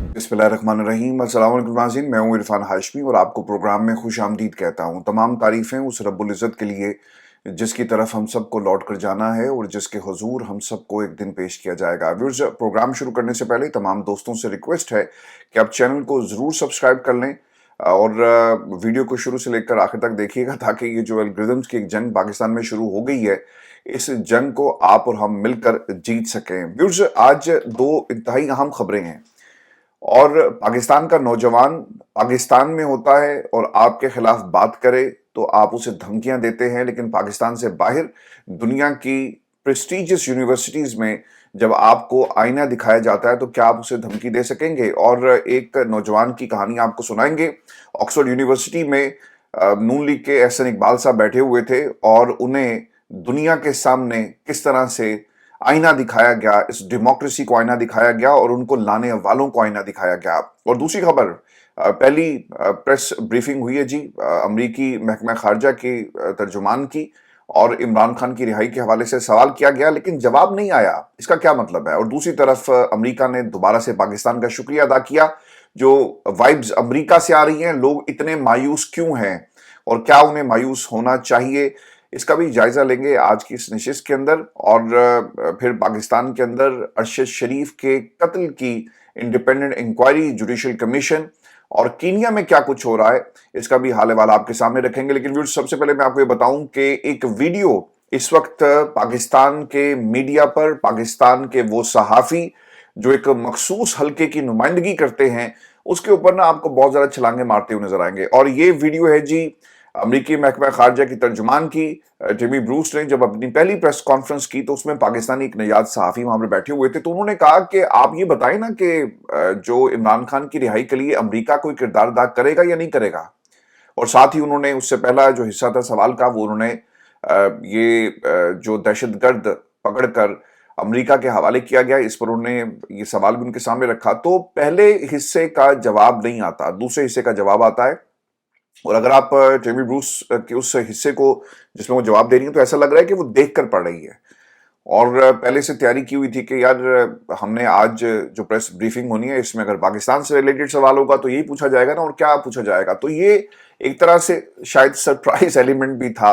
बिस्मिल्लाहिर्रहमानिर्रहीम। अस्सलाम वालेकुम नाज़रीन, मैं हूं इरफान हाशमी और आपको प्रोग्राम में खुश आमदीद कहता हूं। तमाम तारीफ़ें उस रब्बुल इज़्ज़त के लिए जिसकी तरफ हम सबको लौट कर जाना है और जिसके हुजूर हम सबको एक दिन पेश किया जाएगा। व्यूअर्स, प्रोग्राम शुरू करने से पहले तमाम दोस्तों से रिक्वेस्ट है कि आप चैनल को ज़रूर सब्सक्राइब कर लें और वीडियो को शुरू से लेकर आखिर तक देखिएगा, ताकि ये जो एल्गोरिदम्स की एक जंग पाकिस्तान में शुरू हो गई है, इस जंग को आप और हम मिलकर जीत सकें। व्यूअर्स, आज दो इंतहाई अहम खबरें हैं और पाकिस्तान का नौजवान पाकिस्तान में होता है और आपके खिलाफ बात करे तो आप उसे धमकियां देते हैं, लेकिन पाकिस्तान से बाहर दुनिया की प्रेस्टिजियस यूनिवर्सिटीज में जब आपको आईना दिखाया जाता है तो क्या आप उसे धमकी दे सकेंगे? और एक नौजवान की कहानी आपको सुनाएंगे। ऑक्सफोर्ड यूनिवर्सिटी में नून लीग के एहसन इकबाल साहब बैठे हुए थे और उन्हें दुनिया के सामने किस तरह से आईना दिखाया गया, इस डेमोक्रेसी को आईना दिखाया गया और उनको लाने वालों को आईना दिखाया गया। और दूसरी खबर, पहली प्रेस ब्रीफिंग हुई है जी अमरीकी महकमा खारजा के तर्जुमान की, और इमरान खान की रिहाई के हवाले से सवाल किया गया लेकिन जवाब नहीं आया। इसका क्या मतलब है? और दूसरी तरफ अमरीका ने दोबारा से पाकिस्तान का शुक्रिया अदा किया। जो वाइब्स अमरीका से आ रही हैं, लोग इतने मायूस क्यों हैं और क्या उन्हें मायूस होना चाहिए, इसका भी जायजा लेंगे आज की इस नशिस्त के अंदर। और फिर पाकिस्तान के अंदर अरशद शरीफ के कत्ल की इंडिपेंडेंट इंक्वायरी, जुडिशल कमीशन, और कीनिया में क्या कुछ हो रहा है, इसका भी हाल हवाला आपके सामने रखेंगे। लेकिन व्यूअर्स, सबसे पहले मैं आपको ये बताऊं कि एक वीडियो इस वक्त पाकिस्तान के मीडिया पर, पाकिस्तान के वो सहाफी जो एक मखसूस हल्के की नुमाइंदगी करते हैं, उसके ऊपर ना आपको बहुत ज्यादा छलांगे मारते हुए नजर आएंगे। और ये वीडियो है जी अमरीकी महकमा खारजा की तर्जुमान की, टिमी ब्रूस ने जब अपनी पहली प्रेस कॉन्फ्रेंस की तो उसमें पाकिस्तानी एक नयाद सहाफी वहां पर बैठे हुए थे, तो उन्होंने कहा कि आप ये बताएं ना कि जो इमरान खान की रिहाई के लिए अमरीका कोई किरदार अदा करेगा या नहीं करेगा। और साथ ही उन्होंने उससे पहला जो हिस्सा था सवाल का, वो उन्होंने जो दहशतगर्द पकड़कर अमेरिका के हवाले किया गया, इस पर उन्होंने ये सवाल भी उनके सामने रखा। तो पहले हिस्से का जवाब नहीं आता, दूसरे हिस्से का जवाब आता है। और अगर आप टेमी ब्रूस के उस हिस्से को जिसमें वो जवाब दे रही है, तो ऐसा लग रहा है कि वो देख कर पढ़ रही है और पहले से तैयारी की हुई थी कि यार हमने आज जो प्रेस ब्रीफिंग होनी है, इसमें अगर पाकिस्तान से रिलेटेड सवाल होगा तो यही पूछा जाएगा ना, और क्या पूछा जाएगा। तो ये एक तरह से शायद सरप्राइज एलिमेंट भी था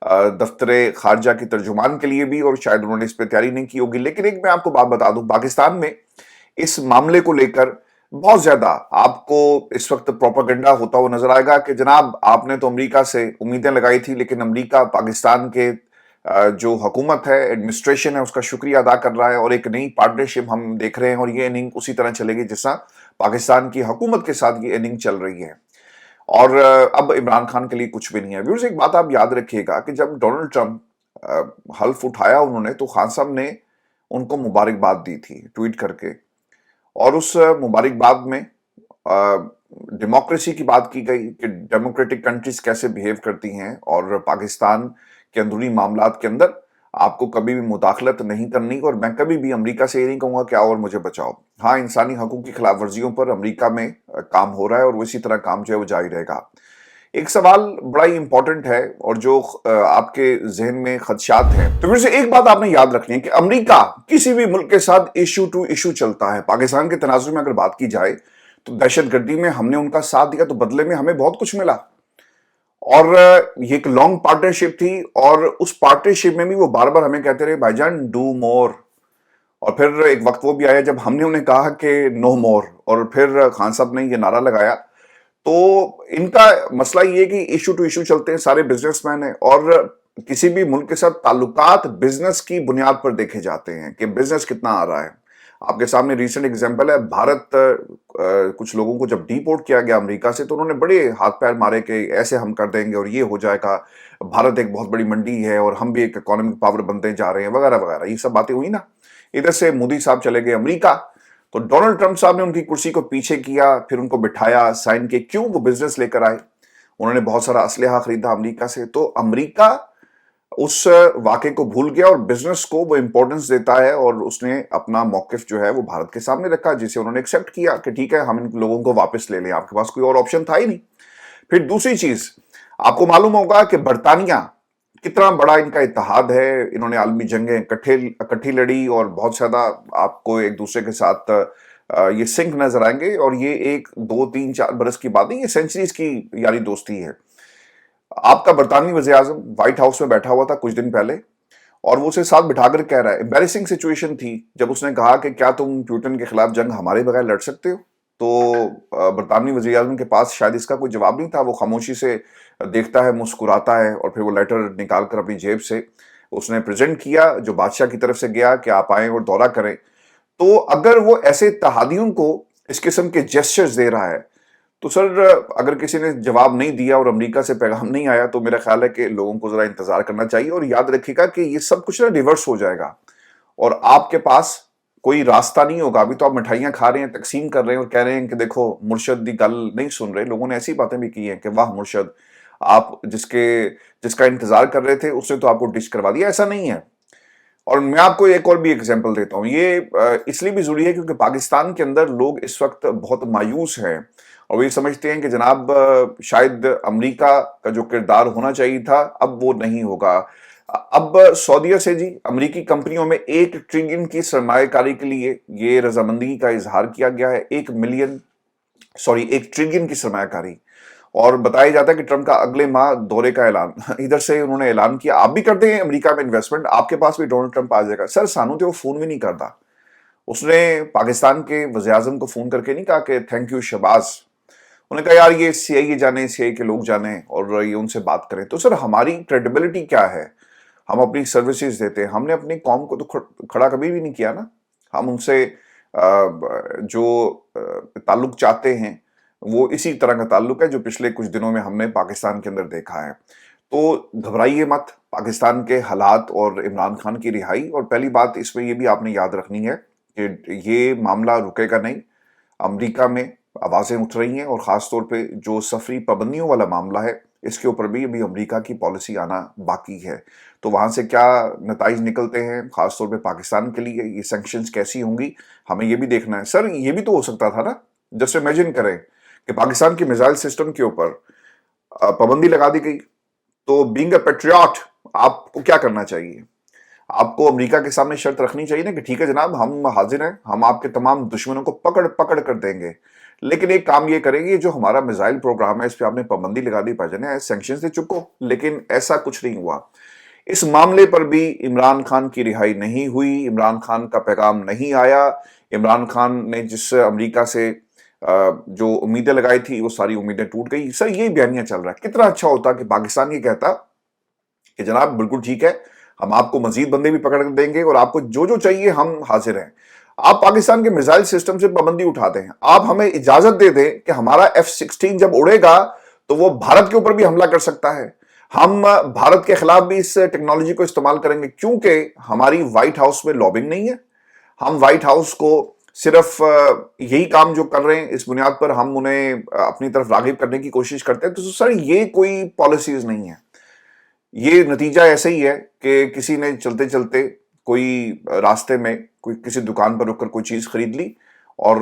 दफ्तरे खारजा की तर्जुमान के लिए भी, और शायद उन्होंने इस पर तैयारी नहीं की होगी। लेकिन एक मैं आपको बात बता दूं, पाकिस्तान में इस मामले को लेकर बहुत ज्यादा आपको इस वक्त प्रोपेगेंडा होता हुआ नजर आएगा कि जनाब आपने तो अमेरिका से उम्मीदें लगाई थी, लेकिन अमेरिका पाकिस्तान के जो हुकूमत है, एडमिनिस्ट्रेशन है, उसका शुक्रिया अदा कर रहा है और एक नई पार्टनरशिप हम देख रहे हैं। और ये इनिंग उसी तरह चलेगी जैसा पाकिस्तान की हुकूमत के साथ ये इनिंग चल रही है। और अब इमरान खान के लिए कुछ भी नहीं है। व्यूअर्स, एक बात आप याद रखिएगा कि जब डोनाल्ड ट्रंप हल्फ उठाया उन्होंने, तो खान साहब ने उनको मुबारकबाद दी थी ट्वीट करके, और उस मुबारकबाद में डेमोक्रेसी की बात की गई कि डेमोक्रेटिक कंट्रीज कैसे बिहेव करती हैं और पाकिस्तान के अंदरूनी मामलात के अंदर आपको कभी भी मुदाखलत नहीं करनी। और मैं कभी भी अमेरिका से ये नहीं कहूंगा कि आओ और मुझे बचाओ। हाँ, इंसानी हकूक की खिलाफ वर्जियों पर अमेरिका में काम हो रहा है और वो इसी तरह काम जो है वो जारी रहेगा। एक सवाल बड़ा ही इंपॉर्टेंट है और जो आपके जहन में खदशात हैं, तो फिर से एक बात आपने याद रखनी है कि अमेरिका किसी भी मुल्क के साथ इशू टू इशू चलता है। पाकिस्तान के तनाजुर में अगर बात की जाए तो दहशतगर्दी में हमने उनका साथ दिया तो बदले में हमें बहुत कुछ मिला, और ये एक लॉन्ग पार्टनरशिप थी। और उस पार्टनरशिप में भी वो बार बार हमें कहते रहे भाईजान डू मोर, और फिर एक वक्त वो भी आया जब हमने उन्हें कहा कि नो मोर, और फिर खान साहब ने ये नारा लगाया। तो इनका मसला ये है कि इशू टू इशू चलते हैं, सारे बिजनेसमैन हैं और किसी भी मुल्क के साथ ताल्लुकात बिजनेस की बुनियाद पर देखे जाते हैं कि बिजनेस कितना आ रहा है। आपके सामने रीसेंट एग्जांपल है, भारत कुछ लोगों को जब डिपोर्ट किया गया अमेरिका से, तो उन्होंने बड़े हाथ पैर मारे कि ऐसे हम कर देंगे और ये हो जाएगा, भारत एक बहुत बड़ी मंडी है और हम भी एक इकोनॉमिक पावर बनते जा रहे हैं वगैरह वगैरह, ये सब बातें हुई ना। इधर से मोदी साहब चले गए अमेरिका, तो डोनाल्ड ट्रंप साहब ने उनकी कुर्सी को पीछे किया, फिर उनको बिठाया, साइन के क्यों वो बिजनेस लेकर आए, उन्होंने बहुत सारा असलहा खरीदा अमेरिका से। तो अमेरिका उस वाक़े को भूल गया और बिजनेस को वो इंपॉर्टेंस देता है, और उसने अपना मौकिफ जो है वो भारत के सामने रखा, जिसे उन्होंने एक्सेप्ट किया कि ठीक है हम इन लोगों को वापस ले लें, आपके पास कोई और ऑप्शन था ही नहीं। फिर दूसरी चीज, आपको मालूम होगा कि बरतानिया कितना बड़ा इनका इत्तेहाद है, इन्होंने आलमी जंगें इकट्ठी लड़ी और बहुत ज्यादा आपको एक दूसरे के साथ یہ سنک نظر آئیں گے، اور یہ 1 2 3 4 برس کی بات نہیں، یہ سینچریز کی یاری دوستی ہے۔ آپ کا برطانوی وزیر اعظم وائٹ ہاؤس میں بیٹھا ہوا تھا کچھ دن پہلے، اور وہ اسے ساتھ بٹھا کر کہہ رہا ہے، امبیرسنگ سچویشن تھی جب اس نے کہا کہ کیا تم پیوٹن کے خلاف جنگ ہمارے بغیر لڑ سکتے ہو؟ تو برطانوی وزیر اعظم کے پاس شاید اس کا کوئی جواب نہیں تھا، وہ خاموشی سے دیکھتا ہے، مسکراتا ہے، اور پھر وہ لیٹر نکال کر اپنی جیب سے اس نے پریزنٹ کیا، جو بادشاہ کی طرف سے گیا کہ آپ آئیں اور دورہ کریں۔ تو اگر وہ ایسے اتحادیوں کو اس قسم کے جیسچرز دے رہا ہے، تو سر اگر کسی نے جواب نہیں دیا اور امریکہ سے پیغام نہیں آیا، تو میرا خیال ہے کہ لوگوں کو ذرا انتظار کرنا چاہیے، اور یاد رکھیے گا کہ یہ سب کچھ نا ریورس ہو جائے گا، اور آپ کے پاس کوئی راستہ نہیں ہوگا۔ ابھی تو آپ مٹھائیاں کھا رہے ہیں، تقسیم کر رہے ہیں، اور کہہ رہے ہیں کہ دیکھو مرشد دی گل نہیں سن رہے۔ لوگوں نے ایسی باتیں بھی کی ہیں کہ واہ مرشد، آپ جس کا انتظار کر رہے تھے اس نے تو آپ کو ڈش کروا دیا۔ ایسا نہیں ہے۔ اور میں آپ کو ایک اور بھی ایگزامپل دیتا ہوں، یہ اس لیے بھی ضروری ہے کیونکہ پاکستان کے اندر لوگ اس وقت بہت مایوس ہیں، اور وہ یہ سمجھتے ہیں کہ جناب شاید امریکہ کا جو کردار ہونا چاہیے تھا اب وہ نہیں ہوگا۔ اب سعودیہ سے جی امریکی کمپنیوں میں 1 ٹریلین کی سرمایہ کاری کے لیے یہ رضامندی کا اظہار کیا گیا ہے۔ 1 ٹریلین کی سرمایہ کاری، اور بتایا جاتا ہے کہ ٹرمپ کا اگلے ماہ دورے کا اعلان، ادھر سے انہوں نے اعلان کیا آپ بھی کرتے ہیں امریکہ میں انویسٹمنٹ، آپ کے پاس بھی ڈونلڈ ٹرمپ آ جائے گا۔ سر سانو تو وہ فون بھی نہیں کرتا، اس نے پاکستان کے وزیر اعظم کو فون کر کے نہیں کہا کہ تھینک یو شہباز، انہوں نے کہا یار یہ سی آئی اے جانے، سی آئی کے لوگ جانے اور یہ ان سے بات کریں۔ تو سر ہماری کریڈیبلٹی کیا ہے؟ ہم اپنی سروسز دیتے ہیں، ہم نے اپنی قوم کو تو کھڑا کبھی بھی نہیں کیا نا۔ ہم ان سے جو تعلق چاہتے ہیں وہ اسی طرح کا تعلق ہے جو پچھلے کچھ دنوں میں ہم نے پاکستان کے اندر دیکھا ہے۔ تو گھبرائیے مت پاکستان کے حالات اور عمران خان کی رہائی، اور پہلی بات اس میں یہ بھی آپ نے یاد رکھنی ہے کہ یہ معاملہ رکے گا نہیں۔ امریکہ میں آوازیں اٹھ رہی ہیں، اور خاص طور پہ جو سفری پابندیوں والا معاملہ ہے اس کے اوپر بھی ابھی امریکہ کی پالیسی آنا باقی ہے۔ تو وہاں سے کیا نتائج نکلتے ہیں خاص طور پہ پاکستان کے لیے، یہ سینکشنز کیسی ہوں گی، ہمیں یہ بھی دیکھنا ہے۔ سر یہ بھی تو ہو سکتا تھا نا، جسٹ امیجن کریں کہ پاکستان کی میزائل سسٹم کے اوپر پابندی لگا دی گئی، تو بینگ اے پیٹریاٹ آپ کو کیا کرنا چاہیے؟ آپ کو امریکہ کے سامنے شرط رکھنی چاہیے نا کہ ٹھیک ہے جناب ہم حاضر ہیں، ہم آپ کے تمام دشمنوں کو پکڑ پکڑ کر دیں گے، لیکن ایک کام یہ کریں گے، جو ہمارا میزائل پروگرام ہے اس پہ آپ نے پابندی لگا دی، بھائی سینکشن سے چکو۔ لیکن ایسا کچھ نہیں ہوا۔ اس معاملے پر بھی عمران خان کی رہائی نہیں ہوئی، عمران خان کا پیغام نہیں آیا۔ عمران خان نے جس امریکہ سے جو امیدیں لگائی تھی وہ ساری امیدیں ٹوٹ گئی۔ سر یہ بیانیہ چل رہا ہے، کتنا اچھا ہوتا کہ پاکستان یہ کہتا کہ جناب بالکل ٹھیک ہے، ہم آپ کو مزید بندے بھی پکڑ کر دیں گے، اور آپ کو جو چاہیے ہم حاضر ہیں۔ آپ پاکستان کے میزائل سسٹم سے پابندی اٹھاتے ہیں، آپ ہمیں اجازت دے دیں کہ ہمارا F-16 جب اڑے گا تو وہ بھارت کے اوپر بھی حملہ کر سکتا ہے، ہم بھارت کے خلاف بھی اس ٹیکنالوجی کو استعمال کریں گے، کیونکہ ہماری وائٹ ہاؤس میں لابنگ نہیں ہے۔ ہم وائٹ ہاؤس کو صرف یہی کام جو کر رہے ہیں اس بنیاد پر ہم انہیں اپنی طرف راغب کرنے کی کوشش کرتے ہیں۔ تو سر یہ کوئی پالیسیز نہیں ہے، یہ نتیجہ ایسے ہی ہے کہ کسی نے چلتے چلتے کوئی راستے میں کوئی کسی دکان پر رک کر کوئی چیز خرید لی، اور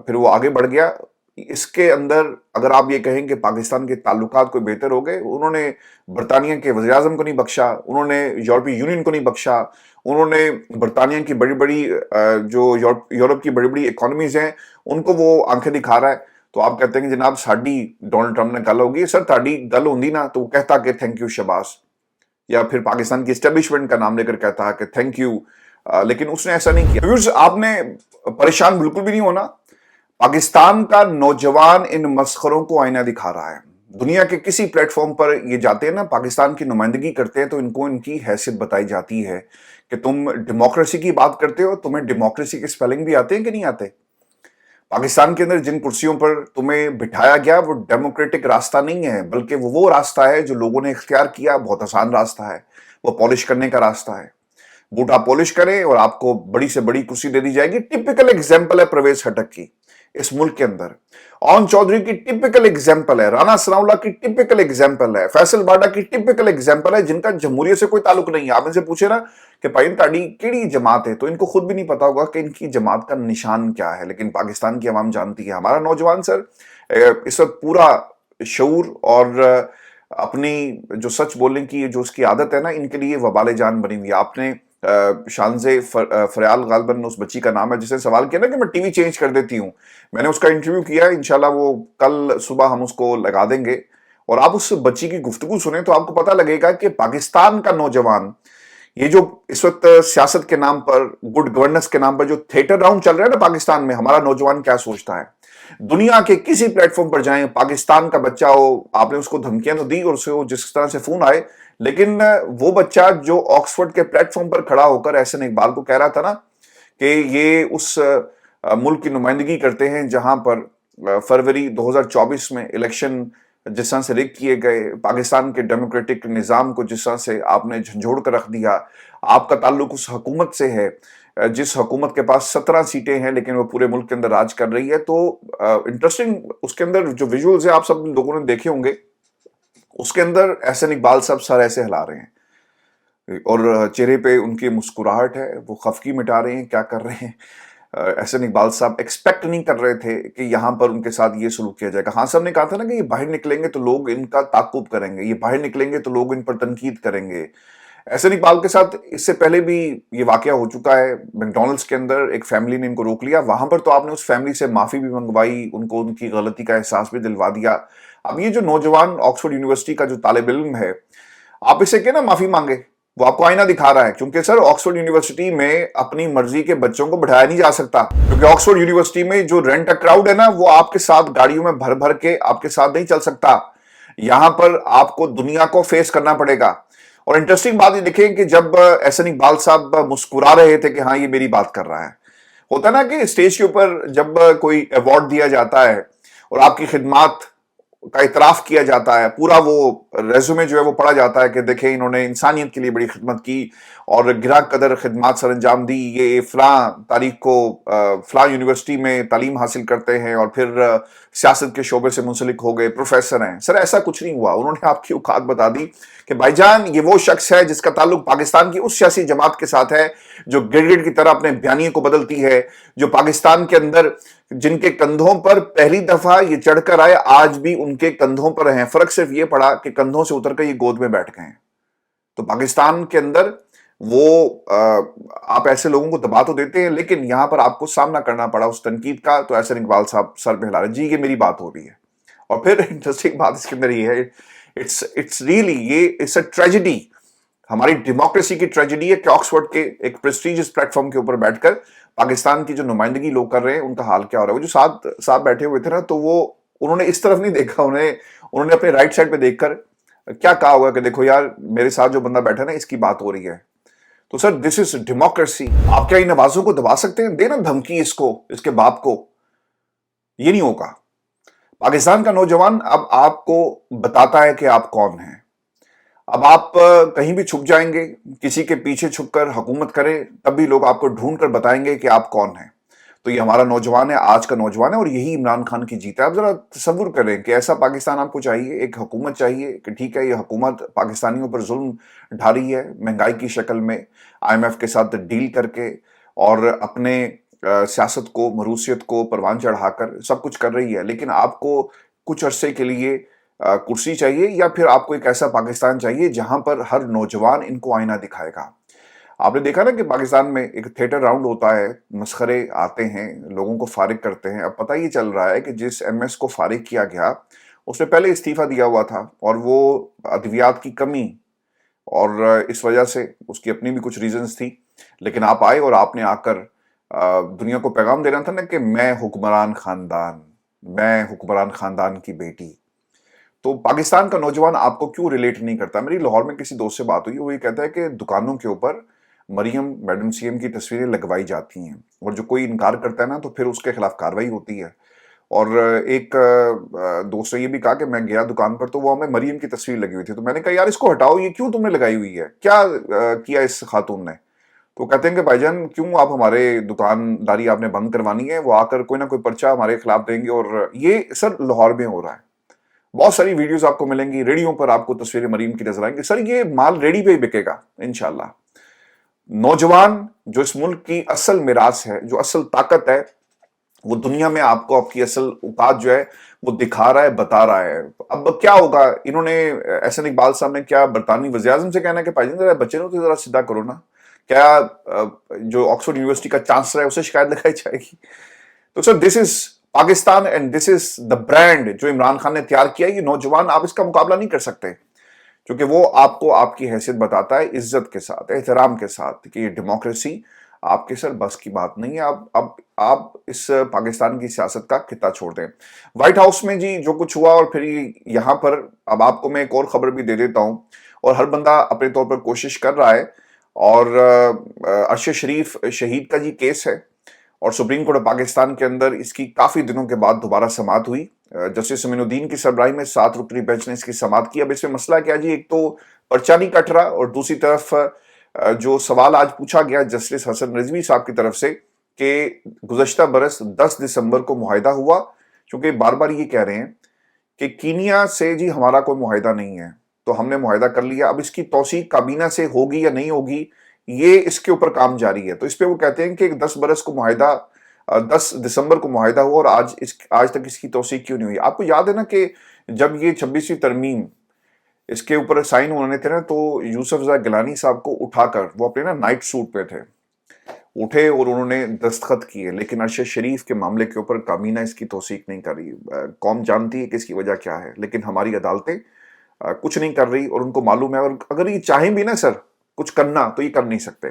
پھر وہ آگے بڑھ گیا۔ اس کے اندر اگر آپ یہ کہیں کہ پاکستان کے تعلقات کوئی بہتر ہو گئے، انہوں نے برطانیہ کے وزیر اعظم کو نہیں بخشا، انہوں نے یورپی یونین کو نہیں بخشا، انہوں نے برطانیہ کی بڑی بڑی جو یورپ کی بڑی بڑی اکانومیز ہیں ان کو وہ آنکھیں دکھا رہا ہے۔ تو آپ کہتے ہیں کہ جناب ساڈی ڈونلڈ ٹرمپ نے گل ہوگی۔ سر تاڑی گل ہوندی نا تو وہ کہتا کہ تھینک یو شہباز، یا پھر پاکستان کی اسٹیبلشمنٹ کا نام لے کر کہتا کہ تھینک یو، لیکن اس نے ایسا نہیں کیا۔ ویورز آپ نے پریشان بالکل بھی نہیں ہونا، پاکستان کا نوجوان ان مسخروں کو آئینہ دکھا رہا ہے۔ دنیا کے کسی پلیٹ فارم پر یہ جاتے ہیں نا، پاکستان کی نمائندگی کرتے ہیں، تو ان کو ان کی حیثیت بتائی جاتی ہے کہ تم ڈیموکریسی کی بات کرتے ہو، تمہیں ڈیموکریسی کے سپیلنگ بھی آتے ہیں کہ نہیں آتے؟ پاکستان کے اندر جن کرسیوں پر تمہیں بٹھایا گیا وہ ڈیموکریٹک راستہ نہیں ہے، بلکہ وہ راستہ ہے جو لوگوں نے اختیار کیا، بہت آسان راستہ ہے، وہ پالش کرنے کا راستہ ہے۔ بوٹ آپ پالش کریں اور آپ کو بڑی سے بڑی کرسی دے دی جائے گی۔ ٹپیکل ایگزامپل ہے پرویز خٹک کی اس ملک کے اندر، اون چودھری کی ٹپیکل ایگزامپل ہے، رانا ثناء اللہ کی ٹپیکل ایگزامپل ہے، فیصل باڈا کی ٹپیکل ایگزامپل ہے، جن کا جمہوریت سے کوئی تعلق نہیں ہے۔ آپ ان سے پوچھے نا کہ بھائی تاڑی کیڑی جماعت ہے، تو ان کو خود بھی نہیں پتا ہوگا کہ ان کی جماعت کا نشان کیا ہے، لیکن پاکستان کی عوام جانتی ہے۔ ہمارا نوجوان سر اس وقت پورا شعور اور اپنی جو سچ بولنے کی جو اس کی عادت ہے نا، ان کے لیے وبال جان بنی ہوئی ہے۔ آپ نے शानज़े फरयाल गालिबन उस बच्ची का नाम है, जिसने सवाल किया ना कि मैं टीवी चेंज कर देती हूँ। मैंने उसका इंटरव्यू किया है, इंशाल्लाह वो कल सुबह हम उसको लगा देंगे और आप उस बच्ची की गुफ्तगू सुने तो आपको पता लगेगा कि पाकिस्तान का नौजवान, ये जो इस वक्त सियासत के नाम पर, गुड गवर्नेंस के नाम पर जो थिएटर राउंड चल रहा है ना पाकिस्तान में, हमारा नौजवान क्या सोचता है। दुनिया के किसी प्लेटफॉर्म पर जाएं, पाकिस्तान का बच्चा हो, आपने उसको धमकियां तो दी और उसे वो जिस तरह से फोन आए, लेकिन वो बच्चा जो ऑक्सफोर्ड के प्लेटफॉर्म पर खड़ा होकर एहसन इकबाल को कह रहा था ना कि ये उस मुल्क की नुमाइंदगी करते हैं जहां पर फरवरी 2024 में इलेक्शन जिस तरह से रिग किए गए, पाकिस्तान के डेमोक्रेटिक निज़ाम को जिस तरह से आपने झंझोड़ कर रख दिया, आपका ताल्लुक उस हुकूमत से है जिस हुकूमत के पास 17 सीटें हैं लेकिन वो पूरे मुल्क के अंदर राज कर रही है। तो इंटरेस्टिंग उसके अंदर जो विजुअल्स है आप सब लोगों ने देखे होंगे, उसके अंदर एहसन इकबाल साहब सर ऐसे हिला रहे हैं और चेहरे पे उनकी मुस्कुराहट है, वो खफकी मिटा रहे हैं, क्या कर रहे हैं। एहसन इकबाल साहब एक्सपेक्ट नहीं कर रहे थे कि यहाँ पर उनके साथ ये सलूक किया जाएगा। हाँ साहब ने कहा था ना कि ये बाहर निकलेंगे तो लोग इनका ताकुब करेंगे, ये बाहर निकलेंगे तो लोग इन पर तनकीद करेंगे। एहसन इकबाल के साथ इससे पहले भी ये वाकया हो चुका है। मैकडॉनल्ड्स के अंदर एक फैमिली ने इनको रोक लिया, वहां पर तो आपने उस फैमिली से माफी भी मंगवाई, उनको उनकी गलती का एहसास भी दिलवा दिया। अब ये जो नौजवान ऑक्सफोर्ड यूनिवर्सिटी का जो तालिब इल्म है, आप इसे क्या ना माफी मांगे, वो आपको आईना दिखा रहा है। क्योंकि सर ऑक्सफोर्ड यूनिवर्सिटी में अपनी मर्जी के बच्चों को बिठाया नहीं जा सकता, क्योंकि ऑक्सफोर्ड यूनिवर्सिटी में जो रेंट अ क्राउड है ना, वो आपके साथ गाड़ियों में भर भर के आपके साथ नहीं चल सकता। यहां पर आपको दुनिया को फेस करना पड़ेगा। और इंटरेस्टिंग बात ये देखें कि जब एहसन इकबाल साहब मुस्कुरा रहे थे कि हाँ ये मेरी बात कर रहा है, होता ना कि स्टेज के ऊपर जब कोई अवार्ड दिया जाता है और आपकी खिदमात का इतराफ किया जाता है, पूरा वो रेज्यूमे जो है वो पढ़ा जाता है कि देखें इन्होंने इंसानियत के लिए बड़ी खिदमत की और गिरा कदर खिदमत सर अंजाम दी, ये फलां तारीख को फलां यूनिवर्सिटी में तालीम हासिल करते हैं और फिर सियासत के शोबे से मुंसलिक हो गए, प्रोफेसर हैं। सर ऐसा कुछ नहीं हुआ। उन्होंने आपकी औकात बता दी कि भाईजान ये वो शख्स है जिसका ताल्लुक पाकिस्तान की उस सियासी जमात के साथ है जो गिरगिट की तरह अपने बयानिए को बदलती है, जो पाकिस्तान के अंदर जिनके कंधों पर पहली दफा ये चढ़कर आए, आज भी उनके कंधों पर हैं। फर्क सिर्फ ये पड़ा कि कंधों से उतरकर ये गोद में बैठ गए हैं। तो पाकिस्तान के अंदर वो आप ऐसे लोगों को दबा तो देते हैं, लेकिन यहां पर आपको सामना करना पड़ा उस तनकीद का। तो एहसन इकबाल साहब सर पे हिला रहे, जी ये मेरी बात हो रही है। और फिर इंटरेस्टिंग बात इसके अंदर ये है, इट्स रियली ये इट्स अ ट्रेजेडी, हमारी डेमोक्रेसी की ट्रेजेडी है कि ऑक्सफोर्ड के एक प्रेस्टीजियस प्लेटफॉर्म के ऊपर बैठकर पाकिस्तान की जो नुमाइंदगी लोग कर रहे हैं उनका हाल क्या हो रहा है। वो जो साथ साथ बैठे हुए थे ना, तो वो उन्होंने इस तरफ नहीं देखा, उन्होंने अपने राइट साइड पे देखकर क्या कहा होगा कि देखो यार मेरे साथ जो बंदा बैठा है ना इसकी बात हो रही है। तो सर दिस इज डेमोक्रेसी। आप क्या इन आवाजों को दबा सकते हैं? देना धमकी इसको, इसके बाप को। ये नहीं होगा। पाकिस्तान का नौजवान अब आपको बताता है कि आप कौन हैं। अब आप कहीं भी छुप जाएंगे, किसी के पीछे छुपकर हुकूमत करें, तब भी लोग आपको ढूंढ कर बताएंगे कि आप कौन हैं। तो ये हमारा नौजवान है, आज का नौजवान है, और यही इमरान खान की जीत है। आप जरा तसव्वुर करें कि ऐसा पाकिस्तान आपको चाहिए, एक हुकूमत चाहिए कि ठीक है ये हुकूमत पाकिस्तानियों पर जुल्म ढा रही है, महंगाई की शक्ल में IMF के साथ डील करके और अपने सियासत को, मरूसियत को परवान चढ़ाकर सब कुछ कर रही है, लेकिन आपको कुछ अरसे के लिए कुर्सी चाहिए, या फिर आपको एक ऐसा पाकिस्तान चाहिए जहां पर हर नौजवान इनको आईना दिखाएगा। आपने देखा ना कि पाकिस्तान में एक थिएटर राउंड होता है, मसखरे आते हैं, लोगों को फारिग करते हैं। अब पता ये चल रहा है कि जिस MS को फारिग किया गया उसने पहले इस्तीफा दिया हुआ था, और वो अद्वियात की कमी और इस वजह से उसकी अपनी भी कुछ रीजंस थी, लेकिन आप आए और आपने आकर दुनिया को पैगाम देना था ना कि मैं हुक्मरान खानदान की बेटी। तो पाकिस्तान का नौजवान आपको क्यों रिलेट नहीं करता? मेरी लाहौर में किसी दोस्त से बात हुई, वो ये कहता है कि दुकानों के ऊपर मरियम मैडम CM की तस्वीरें लगवाई जाती हैं, और जो कोई इनकार करता है ना तो फिर उसके खिलाफ कार्रवाई होती है। और एक दोस्त ने ये भी कहा कि मैं गया दुकान पर तो वो हमें मरियम की तस्वीर लगी हुई थी, तो मैंने कहा यार इसको हटाओ, ये क्यों तुमने लगाई हुई है, क्या किया इस खातून ने? तो कहते हैं कि भाईजान क्यों आप हमारे दुकानदारी आपने बंद करवानी है, वो आकर कोई ना कोई पर्चा हमारे खिलाफ देंगे। और ये सर लाहौर में हो रहा है। बहुत सारी वीडियोस आपको मिलेंगी, रेडियो पर आपको तस्वीरें मरीम की नजर आएंगी। सर ये माल रेडी पे ही बिकेगा इंशाल्लाह। नौजवान जो इस मुल्क की असल मिरास है, जो असल ताकत है, वो दुनिया में आपको आपकी असल औकात जो है वो दिखा रहा है, बता रहा है। अब क्या होगा, इन्होंने एहसन इकबाल साहब ने क्या बरतानवी वज़ीर-ए-आज़म से कहना है कि भाईजान जरा बच्चे को तो जरा सीधा करो ना, کیا جو آکسفورڈ یونیورسٹی کا چانسلر ہے اسے شکایت لگائی جائے گی؟ تو sir this is Pakistan and this is the brand جو عمران خان نے تیار کیا. یہ نوجوان آپ اس کا مقابلہ نہیں کر سکتے کیونکہ وہ آپ کو آپ کی حیثیت بتاتا ہے عزت کے ساتھ احترام کے ساتھ کہ یہ ڈیموکریسی آپ کے سر بس کی بات نہیں ہے. آپ اس پاکستان کی سیاست کا خطہ چھوڑ دیں. وائٹ ہاؤس میں جی جو کچھ ہوا اور پھر یہاں پر اب آپ کو میں ایک اور خبر بھی دے دیتا ہوں اور ہر بندہ اپنے طور پر کوشش کر رہا ہے. اور ارشد شریف شہید کا جی کیس ہے اور سپریم کورٹ آف پاکستان کے اندر اس کی کافی دنوں کے بعد دوبارہ سماعت ہوئی. جسٹس امین الدین کی سربراہی میں 7 رکنی بینچ نے اس کی سماعت کی. اب اس میں مسئلہ کیا جی، ایک تو پرچہ نہیں کٹ رہا اور دوسری طرف جو سوال آج پوچھا گیا جسٹس حسن رضوی صاحب کی طرف سے کہ گزشتہ برس 10 دسمبر کو معاہدہ ہوا، چونکہ بار بار یہ کہہ رہے ہیں کہ کینیا سے جی ہمارا کوئی معاہدہ نہیں ہے تو ہم نے معاہدہ کر لیا. اب اس کی توثیق کابینہ سے ہوگی یا نہیں ہوگی یہ اس کے اوپر کام جاری ہے. تو اس پہ وہ کہتے ہیں کہ 10 برس کو معاہدہ 10 دسمبر کو معاہدہ ہوا اور آج تک اس کی توثیق کیوں نہیں ہوئی؟ آپ کو یاد ہے نا کہ جب یہ 26ویں ترمیم اس کے اوپر سائن ہونے تھے نا تو یوسف زئی گیلانی صاحب کو اٹھا کر، وہ اپنے نا نائٹ سوٹ پہ تھے، اٹھے اور انہوں نے دستخط کیے. لیکن ارشد شریف کے معاملے کے اوپر کابینہ اس کی توثیق نہیں کر رہی. قوم جانتی ہے کہ اس کی وجہ کیا ہے، لیکن ہماری عدالتیں کچھ نہیں کر رہی اور ان کو معلوم ہے. اور اگر یہ چاہیں بھی نا سر کچھ کرنا تو یہ کر نہیں سکتے.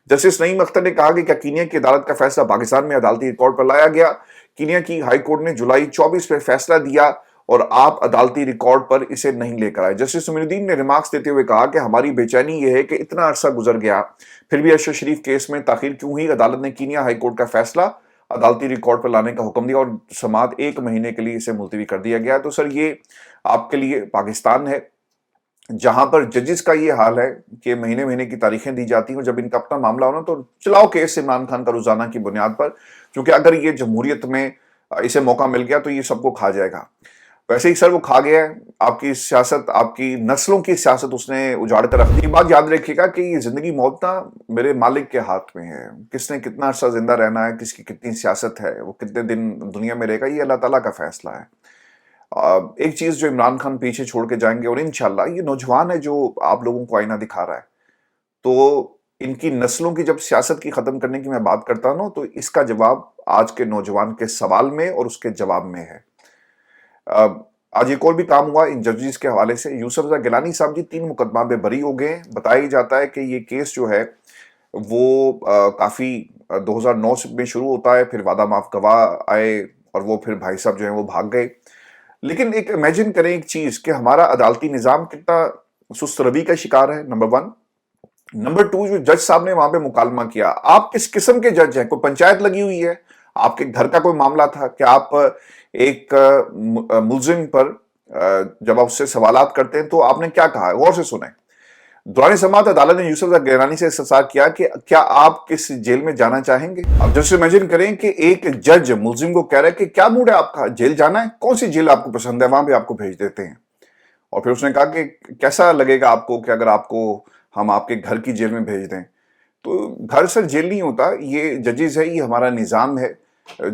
جسٹس نعیم اختر نے کہا کہ کیا کینیا کی عدالت کا فیصلہ پاکستان میں عدالتی ریکارڈ پر لایا گیا؟ کینیا کی ہائی کورٹ نے جولائی 24 پہ فیصلہ دیا اور آپ عدالتی ریکارڈ پر اسے نہیں لے کر آئے. جسٹس امین الدین نے ریمارکس دیتے ہوئے کہا کہ ہماری بے چینی یہ ہے کہ اتنا عرصہ گزر گیا پھر بھی ارشد شریف کیس میں تاخیر کیوں ہوئی؟ عدالت نے کینیا ہائی کورٹ کا فیصلہ عدالتی ریکارڈ پر لانے کا حکم دیا اور سماعت 1 مہینے کے لیے اسے ملتوی کر دیا گیا. تو سر یہ آپ کے لیے پاکستان ہے جہاں پر ججز کا یہ حال ہے کہ مہینے مہینے کی تاریخیں دی جاتی ہیں اور جب ان کا اپنا معاملہ ہونا تو چلاؤ کیس عمران خان کا روزانہ کی بنیاد پر، کیونکہ اگر یہ جمہوریت میں اسے موقع مل گیا تو یہ سب کو کھا جائے گا. ویسے ہی سر وہ کھا گیا ہے. آپ کی سیاست، آپ کی نسلوں کی سیاست اس نے اجاڑ کر رکھ دی. بات یاد رکھیے گا کہ یہ زندگی موت نا میرے مالک کے ہاتھ میں ہے. کس نے کتنا عرصہ زندہ رہنا ہے، کس کی کتنی سیاست ہے، وہ کتنے دن دنیا میں رہے گا، یہ اللہ تعالیٰ کا فیصلہ ہے. ایک چیز جو عمران خان پیچھے چھوڑ کے جائیں گے، اور انشاءاللہ یہ نوجوان ہے جو آپ لوگوں کو آئینہ دکھا رہا ہے، تو ان کی نسلوں کی جب سیاست کی ختم کرنے کی میں بات کرتا ہوں تو اس کا جواب آج کے نوجوان کے سوال میں اور اس کے جواب میں ہے. آج ایک اور بھی کام ہوا ان ججز کے حوالے سے. یوسف زئی گیلانی صاحب جی 3 مقدمات میں بری ہو گئے. بتایا جاتا ہے کہ یہ کیس جو ہے وہ کافی 2009 میں شروع ہوتا ہے، پھر وعدہ معاف گواہ آئے اور وہ پھر بھائی صاحب جو ہیں وہ بھاگ گئے. لیکن ایک امیجن کریں ایک چیز کہ ہمارا عدالتی نظام کتنا سست روی کا شکار ہے، نمبر 1. نمبر 2، جو جج صاحب نے وہاں پہ مکالمہ کیا، آپ کس قسم کے جج ہیں؟ کوئی پنچایت لگی ہوئی ہے؟ آپ کے گھر کا کوئی معاملہ تھا کہ آپ ایک ملزم پر جب آپ اس سے سوالات کرتے ہیں تو آپ نے کیا کہا؟ غور سے سنیں. دوران سماعت عدالت نے یوسف زئی گیلانی سے استفسار کیا کہ کیا آپ کس جیل میں جانا چاہیں گے؟ اب جیسے امیجن کریں کہ ایک جج ملزم کو کہہ رہا ہے کہ کیا موڈ ہے آپ کا، جیل جانا ہے، کون سی جیل آپ کو پسند ہے، وہاں پہ آپ کو بھیج دیتے ہیں. اور پھر اس نے کہا کہ کیسا لگے گا آپ کو کہ اگر آپ کو ہم آپ کے گھر کی جیل میں بھیج دیں؟ تو گھر سر جیل نہیں ہوتا، یہ ججز ہے، یہ ہمارا نظام ہے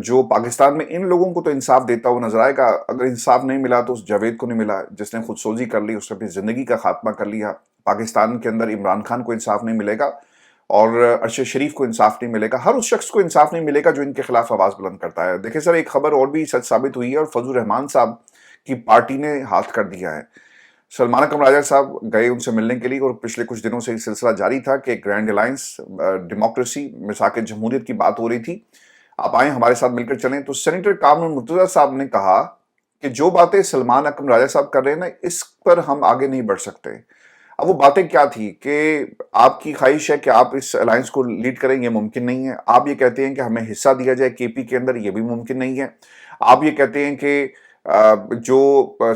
جو پاکستان میں ان لوگوں کو تو انصاف دیتا ہوا نظر آئے گا. اگر انصاف نہیں ملا تو اس جاوید کو نہیں ملا جس نے خود سوزی کر لی، اس نے اپنی زندگی کا خاتمہ کر لیا. پاکستان کے اندر عمران خان کو انصاف نہیں ملے گا اور ارشد شریف کو انصاف نہیں ملے گا. ہر اس شخص کو انصاف نہیں ملے گا جو ان کے خلاف آواز بلند کرتا ہے. دیکھیں سر ایک خبر اور بھی سچ ثابت ہوئی ہے اور فضل الرحمان صاحب کی پارٹی نے ہاتھ کر دیا ہے. سلمان اکرم راجہ صاحب گئے ان سے ملنے کے لیے اور پچھلے کچھ دنوں سے یہ سلسلہ جاری تھا کہ گرینڈ الائنس ڈیموکریسی مساک جمہوریت کی بات ہو رہی تھی، آپ آئیں ہمارے ساتھ مل کر چلیں. تو سینیٹر کامران مرتضیٰ صاحب نے کہا کہ جو باتیں سلمان اکرم راجہ صاحب کر رہے ہیں نا اس پر ہم آگے نہیں بڑھ سکتے. اب وہ باتیں کیا تھی کہ آپ کی خواہش ہے کہ آپ اس الائنس کو لیڈ کریں، یہ ممکن نہیں ہے. آپ یہ کہتے ہیں کہ ہمیں حصہ دیا جائے کے پی کے اندر، یہ بھی ممکن نہیں ہے. آپ یہ کہتے ہیں کہ جو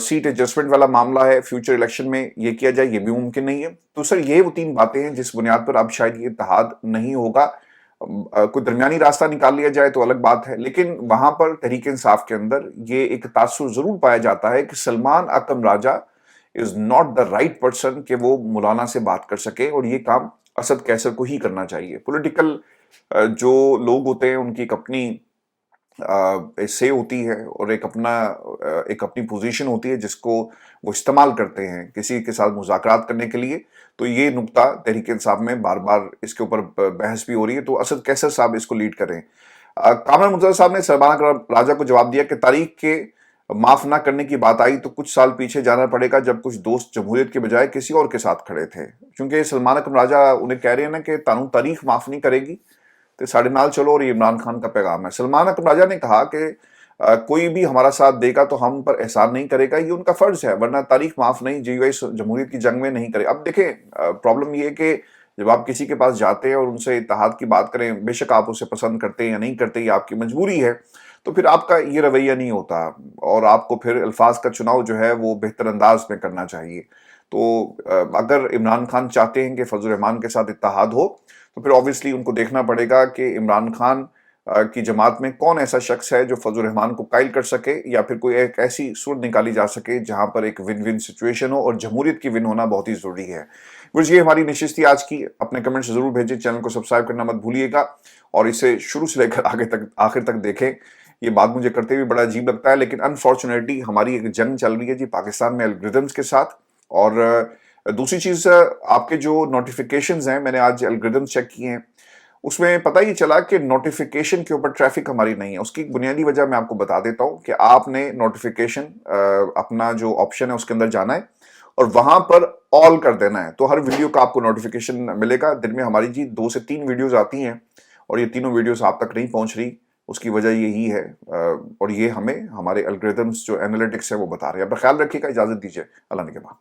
سیٹ ایڈجسٹمنٹ والا معاملہ ہے فیوچر الیکشن میں یہ کیا جائے، یہ بھی ممکن نہیں ہے. تو سر یہ وہ 3 باتیں ہیں جس بنیاد پر اب شاید یہ اتحاد نہیں ہوگا. کوئی درمیانی راستہ نکال لیا جائے تو الگ بات ہے، لیکن وہاں پر تحریک انصاف کے اندر یہ ایک تاثر ضرور پایا جاتا ہے کہ Salman Akram Raja is not the right person کہ وہ مولانا سے بات کر سکے، اور یہ کام اسد کیسر کو ہی کرنا چاہیے. پولیٹیکل جو لوگ ہوتے ہیں ان کی ایک اپنی एक से होती है और एक अपनी पोजीशन होती है जिसको वो इस्तेमाल करते हैं किसी के साथ मुज़ाकरात करने के लिए। तो ये नुक्ता तहरीक इंसाफ में बार-बार इसके ऊपर बहस भी हो रही है, तो असद कैसर साहब इसको लीड कर रहे हैं। कामरान मुर्तज़ा साहब ने सरबाना राजा को जवाब दिया कि तारीख के माफ ना करने की बात आई तो कुछ साल पीछे जाना पड़ेगा जब कुछ दोस्त जमहूरियत के बजाय किसी और के साथ खड़े थे। क्योंकि सलमान अकरम राजा उन्हें कह रहे हैं ना कि तानू तारीख माफ नहीं करेगी तो साढ़े नाल चलो, और ये इमरान खान का पैगाम है। सलमान अकरम राजा ने कहा कि कोई भी हमारा साथ देगा तो हम पर एहसान नहीं करेगा, ये उनका फर्ज है, वरना तारीख माफ नहीं, जीओए जमहूरियत की जंग में नहीं करे। अब देखें, प्रॉब्लम ये है कि जब आप किसी के पास जाते हैं और उनसे इत्तेहाद की बात करें, बेशक आप उसे पसंद करते हैं या नहीं करते, ये आपकी मजबूरी है, तो फिर आपका ये रवैया नहीं होता और आपको फिर अल्फाज का चुनाव जो है वो बेहतर अंदाज में करना चाहिए। तो अगर इमरान खान चाहते हैं कि फजल रहमान के साथ इत्तेहाद हो तो फिर ऑब्वियसली उनको देखना पड़ेगा कि इमरान खान की जमात में कौन ऐसा शख्स है जो फजल रहमान को कायल कर सके, या फिर कोई एक ऐसी सूरत निकाली जा सके जहां पर एक विन विन सिचुएशन हो, और जमहूरियत की विन होना बहुत ही जरूरी है। ये हमारी नशिस्त थी आज की। अपने कमेंट्स जरूर भेजें, चैनल को सब्सक्राइब करना मत भूलिएगा और इसे शुरू से लेकर आखिर तक देखें। ये बात मुझे करते हुए बड़ा अजीब लगता है, लेकिन अनफॉर्चुनेटली हमारी एक जंग चल रही है जी पाकिस्तान में एल्गोरिथम्स के साथ। और दूसरी चीज, आपके जो नोटिफिकेशंस हैं, मैंने आज एल्गोरिथम्स चेक किए हैं, उसमें पता ही चला कि नोटिफिकेशन के ऊपर ट्रैफिक हमारी नहीं है। उसकी एक बुनियादी वजह मैं आपको बता देता हूं कि आपने नोटिफिकेशन अपना जो ऑप्शन है उसके अंदर जाना है और वहां पर ऑल कर देना है, तो हर वीडियो का आपको नोटिफिकेशन मिलेगा। दिन में हमारी जी 2 से 3 वीडियोस आती हैं और ये तीनों वीडियोस आप तक नहीं पहुंच रही, उसकी वजह यही है। और ये हमें हमारे एल्गोरिथम्स जो एनालिटिक्स है वो बता रहे हैं। अपना ख्याल रखिएगा, इजाजत दीजिए, अल्लाह ने के बाद।